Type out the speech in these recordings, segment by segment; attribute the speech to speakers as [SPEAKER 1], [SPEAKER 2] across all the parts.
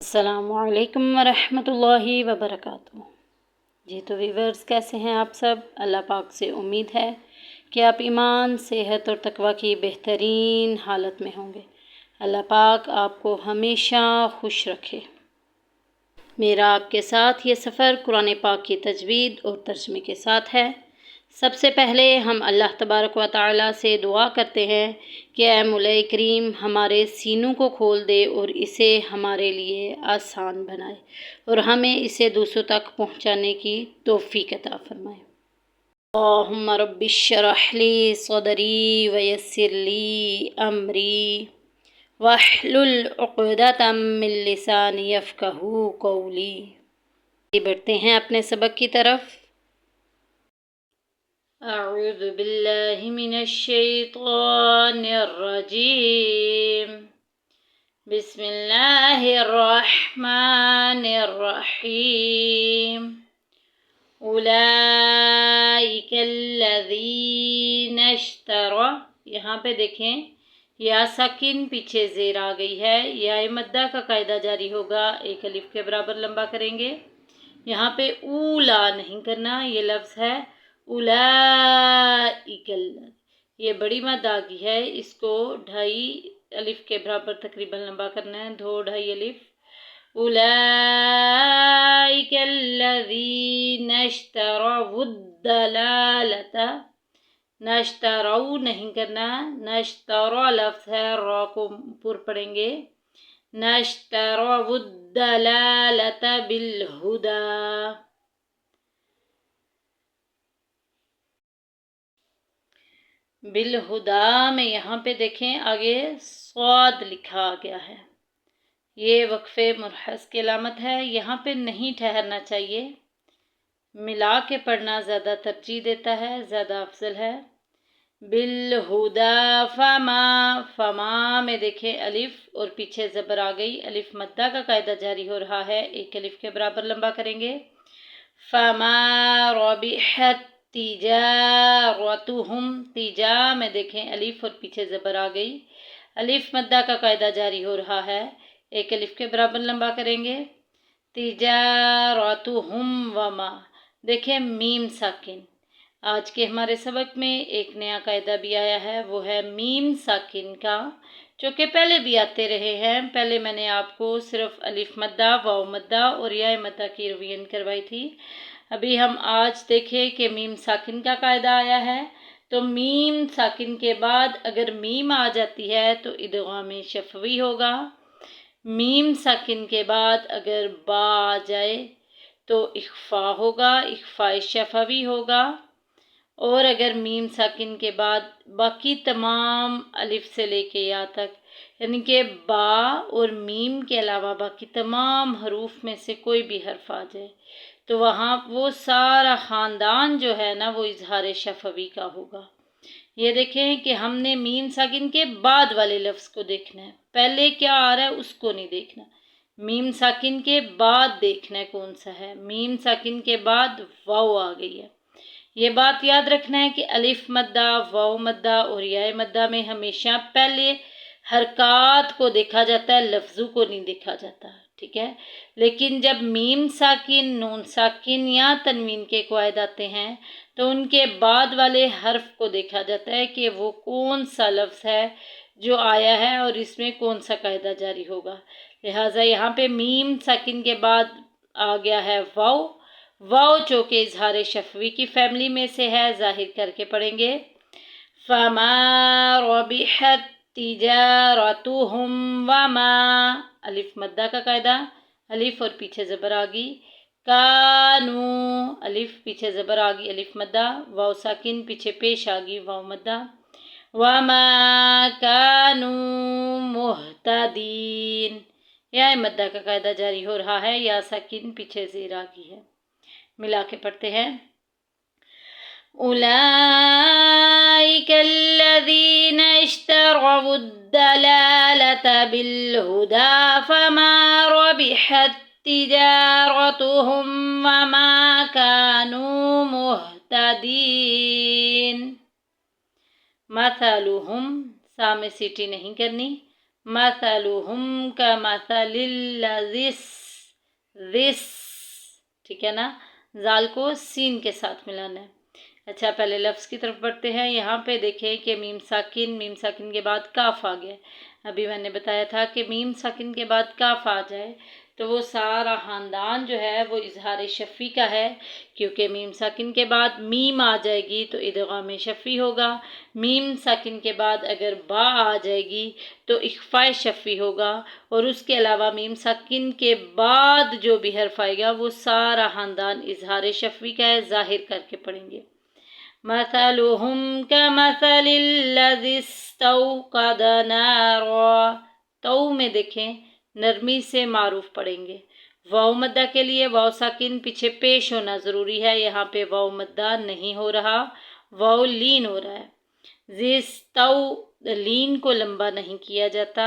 [SPEAKER 1] السلام علیکم ورحمۃ اللہ وبرکاتہ۔ جی تو ویورز، کیسے ہیں آپ سب؟ اللہ پاک سے امید ہے کہ آپ ایمان، صحت اور تقوی کی بہترین حالت میں ہوں گے۔ اللہ پاک آپ کو ہمیشہ خوش رکھے۔ میرا آپ کے ساتھ یہ سفر قرآن پاک کی تجوید اور ترجمے کے ساتھ ہے۔ سب سے پہلے ہم اللہ تبارک و تعالیٰ سے دعا کرتے ہیں کہ اے مولا کریم ہمارے سینوں کو کھول دے اور اسے ہمارے لیے آسان بنائے اور ہمیں اسے دوسروں تک پہنچانے کی توفیق عطا فرمائے۔ اللہم رب اشرح لی صدری ویسر لی امری واحلل عقدۃ من لسانی یفقہوا قولی۔ بڑھتے ہیں اپنے سبق کی طرف۔ اعوذ باللہ من الشیطان الرجیم، بسم اللہ الرحمن الرحیم۔ اولئک الذین اشتروا، یہاں پہ دیکھیں یا ساکن پیچھے زیر آ گئی ہے، یا مدہ کا قاعدہ جاری ہوگا، ایک الف کے برابر لمبا کریں گے۔ یہاں پہ اولا نہیں کرنا، یہ لفظ ہے اولئک، یہ بڑی مد آ گئی ہے، اس کو 2.5 الف کے برابر تقریباً لمبا کرنا ہے، 2.5 الف۔ اولئک الذین اشتروا الضلالۃ، نشتروا نہیں کرنا، نشتروا لفظ ہے، را کو پر پڑیں گے، نشتروا الضلالۃ بالہدی۔ بالہدا میں یہاں پہ دیکھیں آگے صاد لکھا گیا ہے، یہ وقفے مرحض کی علامت ہے، یہاں پہ نہیں ٹھہرنا چاہیے، ملا کے پڑھنا زیادہ ترجیح دیتا ہے، زیادہ افضل ہے۔ بالہدا فما، فما میں دیکھیں الف اور پیچھے زبر آ گئی، الف مدہ کا قاعدہ جاری ہو رہا ہے، ایک الف کے برابر لمبا کریں گے۔ فما ربحت تجارتہم، تجا میں دیکھیں الف اور پیچھے زبر آ گئی، الف مدہ کا قاعدہ جاری ہو رہا ہے، ایک الف کے برابر لمبا کریں گے۔ تجارتہم وما، دیکھیں میم ساکن، آج کے ہمارے سبق میں ایک نیا قاعدہ بھی آیا ہے، وہ ہے میم ساکن کا، جو کہ پہلے بھی آتے رہے ہیں۔ پہلے میں نے آپ کو صرف الف مدہ، واو مدہ اور یا مدہ کی ریویژن کروائی تھی۔ ابھی ہم آج دیکھیں کہ میم ساکن کا قاعدہ آیا ہے، تو میم ساکن کے بعد اگر میم آ جاتی ہے تو ادغام شفوی ہوگا، میم ساکن کے بعد اگر با آ جائے تو اخفا ہوگا، اخفاء شفوی ہوگا، اور اگر میم ساکن کے بعد باقی تمام الف سے لے کے یا تک، یعنی کہ با اور میم کے علاوہ باقی تمام حروف میں سے کوئی بھی حرف آ جائے تو وہاں وہ سارا خاندان جو ہے نا وہ اظہار شفوی کا ہوگا۔ یہ دیکھیں کہ ہم نے میم ساکن کے بعد والے لفظ کو دیکھنا ہے، پہلے کیا آ رہا ہے اس کو نہیں دیکھنا، میم ساکن کے بعد دیکھنا ہے کون سا ہے۔ میم ساکن کے بعد واو آ گئی ہے، یہ بات یاد رکھنا ہے کہ الف مدہ، واو مدہ اور یا مدہ میں ہمیشہ پہلے حرکات کو دیکھا جاتا ہے، لفظوں کو نہیں دیکھا جاتا، ٹھیک ہے؟ لیکن جب میم ساکن، نون ساکن یا تنوین کے قواعد آتے ہیں تو ان کے بعد والے حرف کو دیکھا جاتا ہے کہ وہ کون سا لفظ ہے جو آیا ہے اور اس میں کون سا قاعدہ جاری ہوگا۔ لہٰذا یہاں پہ میم ساکن کے بعد آ گیا ہے واو، واو چونکہ اظہار شفوی کی فیملی میں سے ہے، ظاہر کر کے پڑھیں گے۔ فما ربحت تجارتہم وما، الف مدہ کا قاعدہ، الف اور پیچھے زبر آ گئی، کانو، الف پیچھے زبر آ گئی، الف مدہ، واو ساکن پیچھے پیش آ گئی، واو مدہ، وما کانو مہتدین، یا مدہ کا قاعدہ جاری ہو رہا ہے، یا ساکن پیچھے زیر آ گئی ہے۔ ملا کے پڑھتے ہیں۔ اولئک الذین اشتروا الضلالۃ بالہدی فما ربحت تجارتہم وما کانوا مہتدین۔ مثلہم، سا میں سیٹی نہیں کرنی، مثلهم كمثل ذس، ٹھیک ہے نا، زال کو سین کے ساتھ ملانا ہے۔ اچھا پہلے لفظ کی طرف بڑھتے ہیں۔ یہاں پہ دیکھیں کہ میم ساکن کے بعد کاف آ گیا۔ ابھی میں نے بتایا تھا کہ میم ساکن کے بعد کاف آ جائے تو وہ سارا خاندان جو ہے وہ اظہار شفوی کا ہے، کیونکہ میم ساکن کے بعد میم آ جائے گی تو ادغام شفوی ہوگا، میم ساکن کے بعد اگر با آ جائے گی تو اخفاء شفوی ہوگا، اور اس کے علاوہ میم ساکن کے بعد جو بھی حرف آئے گا وہ سارا خاندان اظہار شفوی کا ہے۔ ظاہر کر کے پڑھیں گے۔ مثلهم كمثل الذي استوقد نارا، تو میں دیکھیں نرمی سے معروف پڑھیں گے۔ واو مدہ کے لیے واو ساکن پیچھے پیش ہونا ضروری ہے، یہاں پہ واو مدہ نہیں ہو رہا، واو لین ہو رہا ہے۔ زستو، لین کو لمبا نہیں کیا جاتا۔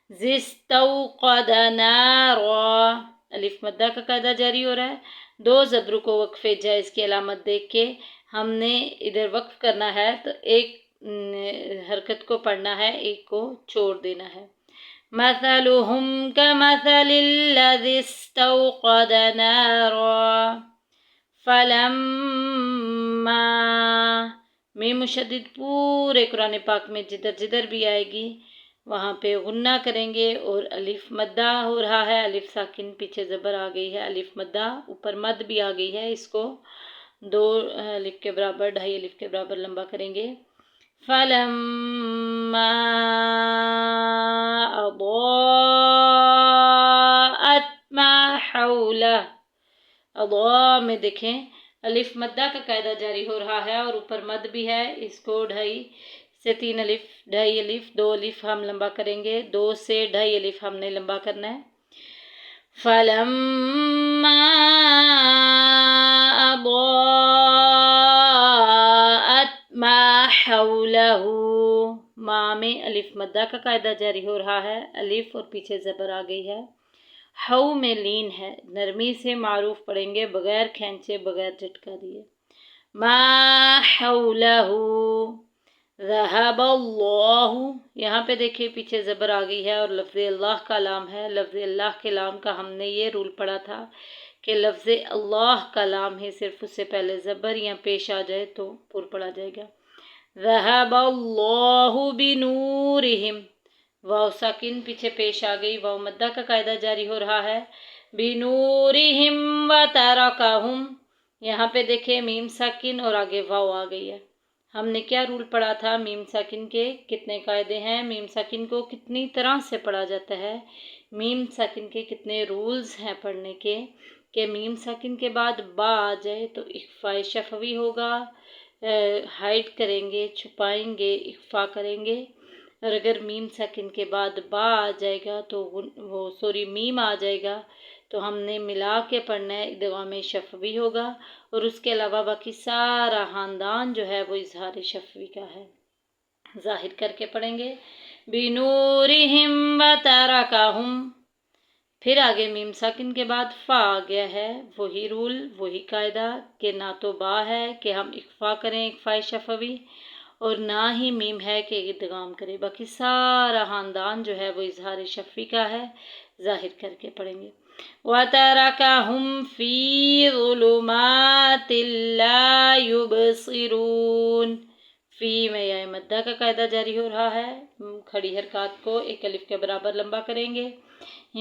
[SPEAKER 1] زستوقد نارا، الف مدہ کا قاعدہ جاری ہو رہا ہے۔ دو زبروں کو وقف جائز کی علامت دیکھ کے ہم نے ادھر وقف کرنا ہے تو ایک حرکت کو پڑھنا ہے، ایک کو چھوڑ دینا ہے۔ مثلهم كمثل الذي استوقد نارا فلما، میم مشدد پورے قرآن پاک میں جدھر جدھر بھی آئے گی وہاں پہ غنہ کریں گے، اور الف مدہ ہو رہا ہے، الف ساکن پیچھے زبر آ گئی ہے، الف مدہ اوپر مد بھی آ گئی ہے، اس کو 2 الف کے برابر 2.5 الف کے برابر لمبا کریں گے۔ فَلَمَّا أَضَاءَتْ مَا حَوْلَهُ، اضاء میں دیکھیں الف مدہ کا قاعدہ جاری ہو رہا ہے اور اوپر مد بھی ہے، اس کو 2.5 سے 3 الف، 2.5 الف 2 الف ہم لمبا کریں گے، 2 سے 2.5 الف ہم نے لمبا کرنا ہے۔ فَلَمَّا أَضَاءَتْ مَا حَوْلَهُ، ماں میں الف مدہ کا قاعدہ جاری ہو رہا ہے، الف اور پیچھے زبر آ گئی ہے۔ ہو میں لین ہے، نرمی سے معروف پڑھیں گے، بغیر کھینچے بغیر جھٹکا دیے۔ ما حولہ، ذہب اللہ، یہاں پہ دیکھیں پیچھے زبر آ گئی ہے اور لفظ اللہ کا لام ہے۔ لفظ اللہ کے لام کا ہم نے یہ رول پڑھا تھا کہ لفظ اللہ کا لام ہے، صرف اس سے پہلے زبر یا پیش آ جائے تو پور پڑھا جائے گا۔ ذہب اللہ بنورہم، واو ساکن پیچھے پیش آ گئی، واو مدہ کا قاعدہ جاری ہو رہا ہے۔ بنورہم وترکہم، یہاں پہ دیکھیں میم ساکن اور آگے واو آ گئی ہے۔ ہم نے کیا رول پڑھا تھا؟ میم ساکن کے کتنے قاعدے ہیں، میم ساکن کو کتنی طرح سے پڑھا جاتا ہے، میم ساکن کے کتنے رولز ہیں پڑھنے کے، کہ میم ساکن کے بعد با آ جائے تو اخفاء شفوی ہوگا، ہائڈ کریں گے، چھپائیں گے، اخفاء کریں گے، اور اگر میم ساکن کے بعد با آ جائے گا تو میم آ جائے گا تو ہم نے ملا کے پڑھنا ہے، ادغام شفوی ہوگا، اور اس کے علاوہ باقی سارا خاندان جو ہے وہ اظہار شفوی کا ہے۔ ظاہر کر کے پڑھیں گے۔ بنورہم وترکہم، پھر آگے میم ساکن کے بعد فا آ گیا ہے، وہی رول وہی قاعدہ کہ نہ تو با ہے کہ ہم اخفاء کریں اخفاء شفوی، اور نہ ہی میم ہے کہ ادغام کرے، باقی سارا خاندان جو ہے وہ اظہار شفوی کا ہے۔ ظاہر کر کے پڑھیں گے۔ وَتَرَكَهُمْ فِي ظُلُمَاتٍ لَا يُبْصِرُونَ، فی میں یا مدہ کا قاعدہ جاری ہو رہا ہے، کھڑی حرکات کو 1 الف کے برابر لمبا کریں گے۔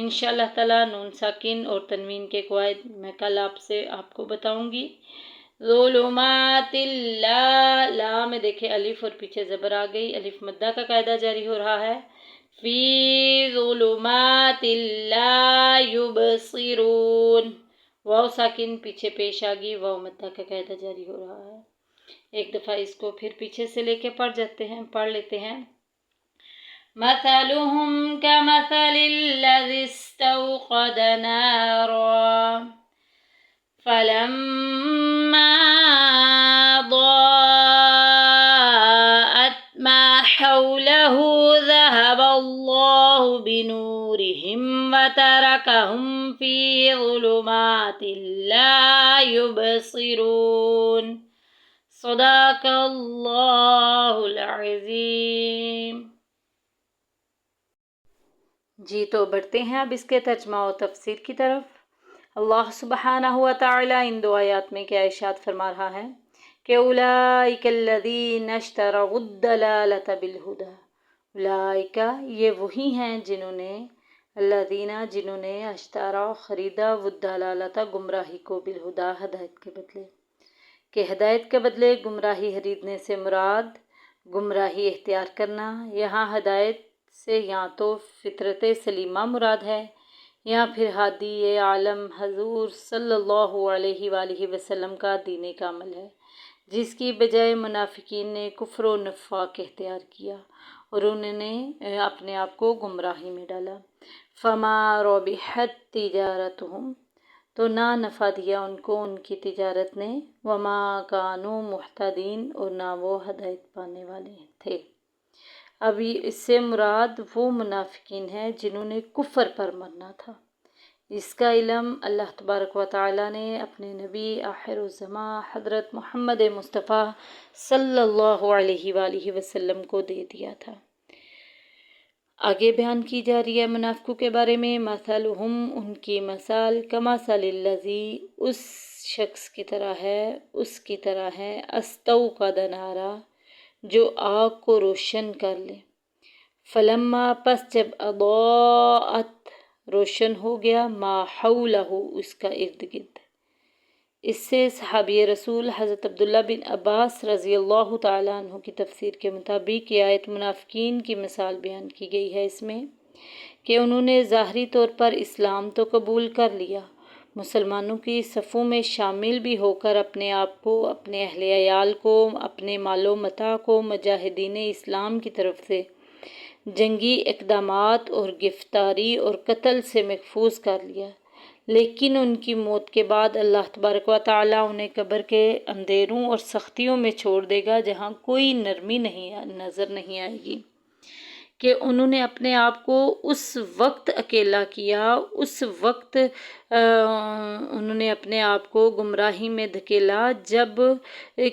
[SPEAKER 1] انشاءاللہ تعالی نون ساکن اور تنوین کے قواعد میں کل آپ کو بتاؤں گی۔ ظلمات لا، لا میں دیکھیں الف اور پیچھے زبر آ گئی، الف مدہ کا قاعدہ جاری ہو رہا ہے۔ فی ظلمات لا یبصرون، واو ساکن پیچھے پیش آ گئی، واو مدہ کا قاعدہ جاری ہو رہا ہے۔ ایک دفعہ اس کو پھر پیچھے سے لے کے پڑھ لیتے ہیں۔ مثلهم كمثل الذي استوقد نارا فلما ضاءت ما حوله ذهب الله بنورهم وتركهم في ظلمات لا يبصرون۔ صدق اللہ العظیم۔ جی تو بڑھتے ہیں اب اس کے ترجمہ و تفسیر کی طرف۔ اللہ سبحانہ و تعالیٰ ان دو آیات میں کیا ارشاد فرما رہا ہے کہ اولئک الذین اشتروا الضلالۃ بالہدی، اولئک یہ وہی ہیں جنہوں نے اشترا خریدا الضلالۃ گمراہی کو بالہدی ہدایت کے بدلے، کہ ہدایت کے بدلے گمراہی خریدنے سے مراد گمراہی اختیار کرنا۔ یہاں ہدایت سے یا تو فطرت سلیمہ مراد ہے یا پھر ہادی عالم حضور صلی اللہ علیہ وآلہ وسلم کا دین کامل ہے، جس کی بجائے منافقین نے کفر و نفاق اختیار کیا اور انہوں نے اپنے آپ کو گمراہی میں ڈالا۔ فما ربحت تجارتہم، تو نہ نفع دیا ان کو ان کی تجارت نے، وما کانوا مہتدین، اور نہ وہ ہدایت پانے والے تھے۔ اب اس سے مراد وہ منافقین ہیں جنہوں نے کفر پر مرنا تھا۔ اس کا علم اللہ تبارک و تعالیٰ نے اپنے نبی آخر الزماں حضرت محمد مصطفیٰ صلی اللہ علیہ وآلہ وسلم کو دے دیا تھا۔ آگے بیان کی جا رہی ہے منافقوں کے بارے میں، مثلہم، ان کی مثال، کمثل الذی، اس شخص کی طرح ہے، استوقد نارا، جو آگ کو روشن کر لے، فلما، پس جب اضاءت، روشن ہو گیا، ما حولہ، اس کا ارد گرد۔ اس سے صحابی رسول حضرت عبداللہ بن عباس رضی اللہ تعالیٰ عنہ کی تفسیر کے مطابق یہ آیت منافقین کی مثال بیان کی گئی ہے اس میں کہ انہوں نے ظاہری طور پر اسلام تو قبول کر لیا، مسلمانوں کی صفوں میں شامل بھی ہو کر اپنے آپ کو، اپنے اہل عیال کو، اپنے مال و متاع کو مجاہدین اسلام کی طرف سے جنگی اقدامات اور گرفتاری اور قتل سے محفوظ کر لیا، لیکن ان کی موت کے بعد اللہ تبارک و تعالیٰ انہیں قبر کے اندھیروں اور سختیوں میں چھوڑ دے گا، جہاں کوئی نرمی نظر نہیں آئے گی، کہ انہوں نے اپنے آپ کو اس وقت اکیلا کیا، اس وقت انہوں نے اپنے آپ کو گمراہی میں دھکیلا جب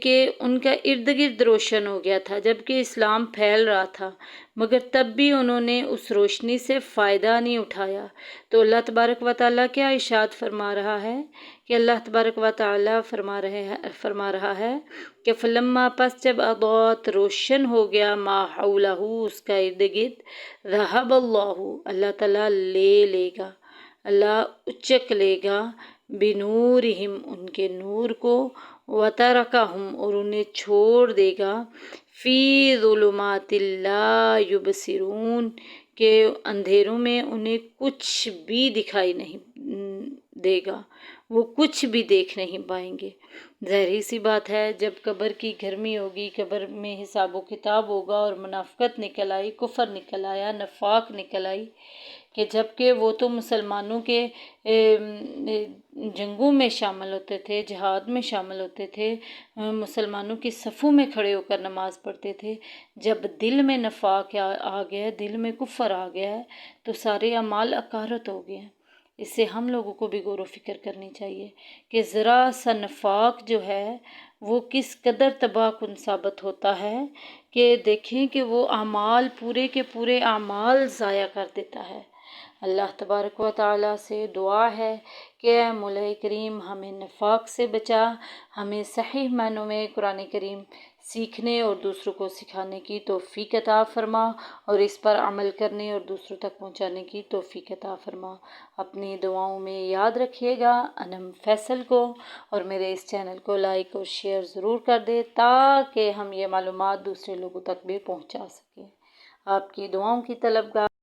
[SPEAKER 1] کہ ان کا ارد گرد روشن ہو گیا تھا، جب کہ اسلام پھیل رہا تھا، مگر تب بھی انہوں نے اس روشنی سے فائدہ نہیں اٹھایا۔ تو اللہ تبارک و تعالیٰ کیا ارشاد فرما رہا ہے کہ اللہ تبارک و تعالیٰ فرما رہا ہے کہ فلما، پس جب اضاءت، روشن ہو گیا، ما حولہ، اس کا ارد گرد، ذہب اللہ، اللہ تعالیٰ لے گا، اللہ اچک لے گا، بنورہم، ان کے نور کو، وترکہم، اور انہیں چھوڑ دے گا، فی ظلمات لا یبصرون، کہ اندھیروں میں انہیں کچھ بھی دکھائی نہیں دے گا، وہ کچھ بھی دیکھ نہیں پائیں گے۔ ظاہری سی بات ہے، جب قبر کی گرمی ہوگی، قبر میں حساب و کتاب ہوگا اور منافقت نکل آئی، کفر نکل آیا، نفاق نکل آئی، کہ جبکہ وہ تو مسلمانوں کے جنگوں میں شامل ہوتے تھے، جہاد میں شامل ہوتے تھے، مسلمانوں کی صفوں میں کھڑے ہو کر نماز پڑھتے تھے، جب دل میں نفاق آ گیا، دل میں کفر آ گیا ہے، تو سارے اعمال اکارت ہو گئے ہیں۔ اس سے ہم لوگوں کو بھی غور و فکر کرنی چاہیے کہ ذرا سا نفاق جو ہے وہ کس قدر تباہ کن ثابت ہوتا ہے، کہ دیکھیں کہ وہ اعمال پورے کے پورے اعمال ضائع کر دیتا ہے۔ اللہ تبارک و تعالیٰ سے دعا ہے کہ اے مولا کریم، ہمیں نفاق سے بچا، ہمیں صحیح معنوں میں قرآن کریم سیکھنے اور دوسروں کو سکھانے کی توفیق عطا فرما، اور اس پر عمل کرنے اور دوسروں تک پہنچانے کی توفیق عطا فرما۔ اپنی دعاؤں میں یاد رکھیے گا انم فیصل کو، اور میرے اس چینل کو لائک اور شیئر ضرور کر دے تاکہ ہم یہ معلومات دوسرے لوگوں تک بھی پہنچا سکیں۔ آپ کی دعاؤں کی طلبگار